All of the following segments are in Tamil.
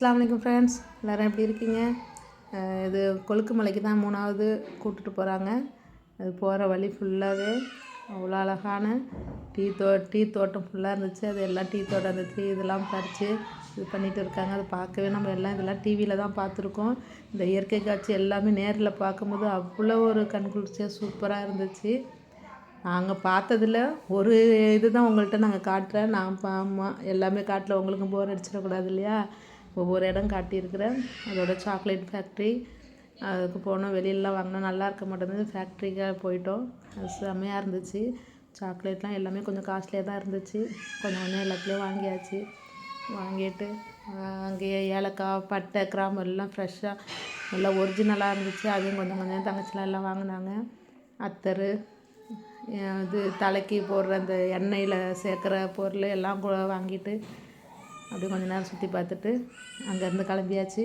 அஸ்ஸலாமு அலைக்கும் ஃப்ரெண்ட்ஸ், எல்லோரும் எப்படி இருக்கீங்க? இது கொழுக்குமலைக்கு தான் 3வது கூப்பிட்டுட்டு போகிறாங்க. அது போகிற வழி ஃபுல்லாகவே அவ்வளோ அழகான டீ தோட்டம் ஃபுல்லாக இருந்துச்சு. அது எல்லாம் டீ தோட்டம் அந்த இதெல்லாம் பறித்து இது பண்ணிகிட்டு இருக்காங்க. அதை பார்க்கவே நம்ம எல்லாம் இதெல்லாம் டிவியில் தான் பார்த்துருக்கோம். இந்த இயற்கை காட்சி எல்லாமே நேரில் பார்க்கும்போது அவ்வளோ ஒரு கண்குளிர்ச்சியாக சூப்பராக இருந்துச்சு. நாங்கள் பார்த்ததில் ஒரு இது தான் உங்கள்கிட்ட நாங்கள் காட்டுறேன். ஆமாம், எல்லாமே காட்டில் உங்களுக்கும் போர் அடிச்சிடக்கூடாது இல்லையா? ஒவ்வொரு இடம் காட்டியிருக்கிறேன். அதோட சாக்லேட் ஃபேக்ட்ரி அதுக்கு போனோம். வெளியிலலாம் வாங்கினா நல்லா இருக்க மாட்டேங்குது. ஃபேக்ட்ரிக்காக போயிட்டோம். அது செம்மையாக இருந்துச்சு. சாக்லேட்லாம் எல்லாமே கொஞ்சம் காஸ்ட்லியாக தான் இருந்துச்சு. கொஞ்சம் கொஞ்சம் எல்லாத்துலேயும் வாங்கியாச்சு. வாங்கிட்டு அங்கேயே ஏலக்காய், பட்டை, கிராம்பு எல்லாம் ஃப்ரெஷ்ஷாக நல்லா ஒரிஜினலாக இருந்துச்சு. அதையும் கொஞ்சம் கொஞ்சம் தங்கச்சிலாம் எல்லாம் வாங்கினாங்க. அத்தர், இது தலைக்கு போடுற அந்த எண்ணெயில் சேர்க்குற பொருள் எல்லாம் வாங்கிட்டு அப்படியே கொஞ்ச நேரம் சுற்றி பார்த்துட்டு அங்கேருந்து கிளம்பியாச்சு.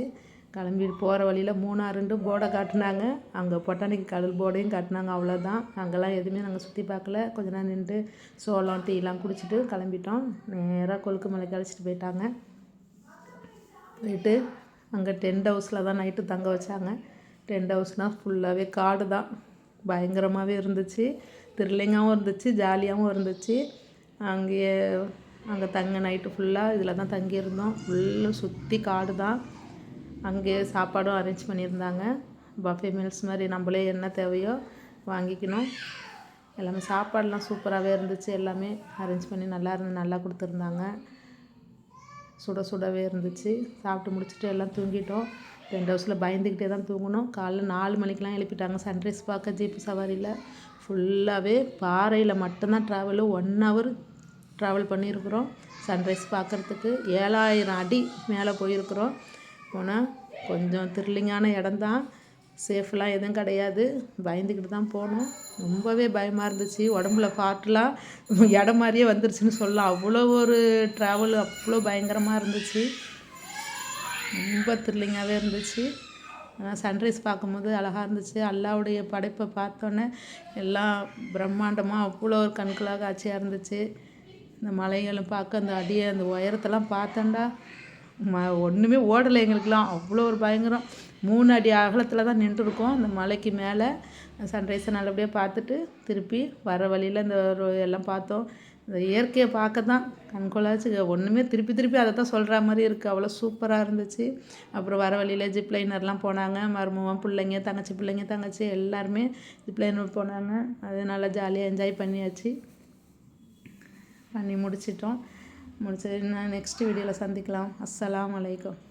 கிளம்பி போகிற வழியில் மூணாறுண்டு போர்டை காட்டினாங்க. அங்கே பொட்டானிக்கல் கடல் போர்டையும் காட்டினாங்க. அவ்வளோதான். அங்கெல்லாம் எதுவுமே நாங்கள் சுற்றி பார்க்கல. கொஞ்ச நேரம் நின்று சோளம் டீலாம் குடிச்சிட்டு கிளம்பிட்டோம். நேராக கொழுக்குமலைக்கு அழைச்சிட்டு போயிட்டாங்க. போயிட்டு அங்கே டென்ட் ஹவுஸில் தான் நைட்டு தங்க வச்சாங்க. டென்ட் ஹவுஸ்னால் ஃபுல்லாகவே காடு தான். பயங்கரமாகவே இருந்துச்சு. த்ரில்லிங்காகவும் இருந்துச்சு, ஜாலியாகவும் இருந்துச்சு. அங்கே தங்க நைட்டு ஃபுல்லாக இதில் தான் தங்கியிருந்தோம். ஃபுல்லும் சுற்றி காடு தான். அங்கேயே சாப்பாடும் அரேஞ்ச் பண்ணியிருந்தாங்க. பஃபே மீல்ஸ் மாதிரி நம்மளே என்ன தேவையோ வாங்கிக்கணும். எல்லாமே சாப்பாடெலாம் சூப்பராகவே இருந்துச்சு. எல்லாமே அரேஞ்ச் பண்ணி நல்லா கொடுத்துருந்தாங்க. சுட சுடவே இருந்துச்சு. சாப்பிட்டு முடிச்சுட்டு எல்லாம் தூங்கிட்டோம். டென்ட் ஹவுஸில் பயந்துக்கிட்டே தான் தூங்கணும். காலைல 4 மணிக்கெலாம் எழுப்பிட்டாங்க சன்ரைஸ் பார்க்க. ஜீப்பு சவாரியில் ஃபுல்லாகவே பாறையில் மட்டும்தான் ட்ராவலு. 1 ஹவர் ட்ராவல் பண்ணியிருக்கிறோம். சன்ரைஸ் பார்க்குறதுக்கு 7000 அடி மேலே போயிருக்கிறோம். போனால் கொஞ்சம் த்ரில்லிங்கான இடம்தான். சேஃப்லாம் எதுவும் கிடையாது. பயந்துக்கிட்டு தான் போனோம். ரொம்பவே பயமாக இருந்துச்சு. உடம்புல ஃபார்ட்லாம் இடம் மாதிரியே வந்துருச்சுன்னு சொல்லலாம். அவ்வளோ ஒரு ட்ராவல் அவ்வளோ பயங்கரமாக இருந்துச்சு. ரொம்ப த்ரில்லிங்காகவே இருந்துச்சு. சன்ரைஸ் பார்க்கும்போது அழகாக இருந்துச்சு. அல்லாவுடைய படைப்பை பார்த்தோன்னே எல்லாம் பிரம்மாண்டமாக அவ்வளோ ஒரு கண்கொள்ளா காட்சியாக இருந்துச்சு. இந்த மலைகளும் பார்க்க அந்த அந்த உயரத்தெல்லாம் பார்த்தோண்டா ஒன்றுமே ஓடலை எங்களுக்கெலாம். அவ்வளோ ஒரு பயங்கரம். 3 அடி அகலத்தில் தான் நின்றுருக்கோம் அந்த மலைக்கு மேலே. சன்ரைஸை நல்லபடியாக பார்த்துட்டு திருப்பி வர வழியில் இந்த எல்லாம் பார்த்தோம். இந்த இயற்கையை பார்க்க தான் கண்கொள்ளாச்சு. ஒன்றுமே திருப்பி அதை தான் சொல்கிற மாதிரி இருக்குது. அவ்வளோ சூப்பராக இருந்துச்சு. அப்புறம் வர வழியில் ஜிப்லைனர்லாம் போனாங்க. மருமகன் பிள்ளைங்க, தங்கச்சி எல்லாருமே ஜிப்லைனர் போனாங்க. அது நல்லா ஜாலியாக என்ஜாய் பண்ணியாச்சு. பண்ணி முடிச்சிட்டோம். நெக்ஸ்ட் வீடியோவில் சந்திக்கலாம். அஸ்ஸலாமு அலைக்கும்.